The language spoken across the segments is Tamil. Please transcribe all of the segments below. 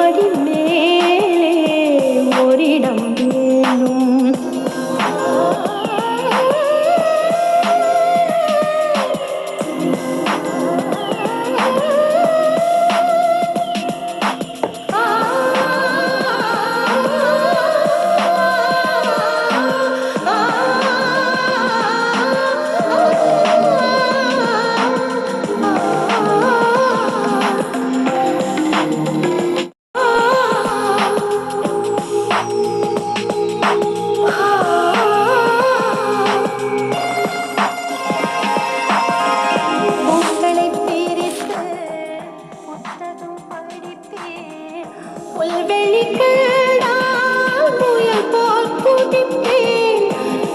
மடி மேலே ஓரிடம் வேணும்.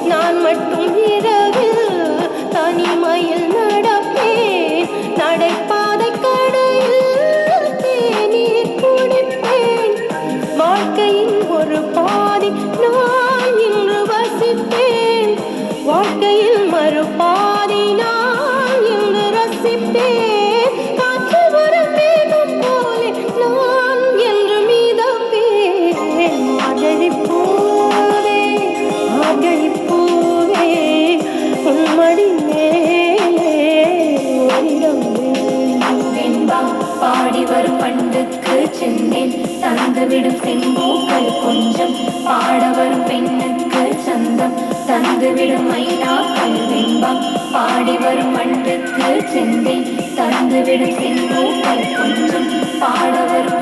நான் மட்டும் இரவில் தனிமையில் நடப்பேன். நடைபாதை கடையில் தேநீர் குடிப்பேன். வாழ்க்கையின் ஒரு பாதி நான் இன்று வசிப்பேன். வாழ்க்கையில் மறுபாதி நான் இன்று ரசிப்பேன். காற்று வரும் மேகம் போலே நான் என்று மீதப்பேன். மார்கழிப்பூவே மார்கழிப்பூவே உன் மடி மேலே ஓரிடம் வெண்பா பாடி வரும் பண்டுக்கு சென்றேன். தந்துவிடும் செங்கோக்கள் கொஞ்சம் பாட வரும் பெண்ணுக்கு சந்தம் தந்துவிடும் மைனாக்கள். வெண்பா பாடி வரும் பண்டுக்கு சென்றேன். தந்துவிடும் செங்கோக்கள் கொஞ்சம் பாட வரும்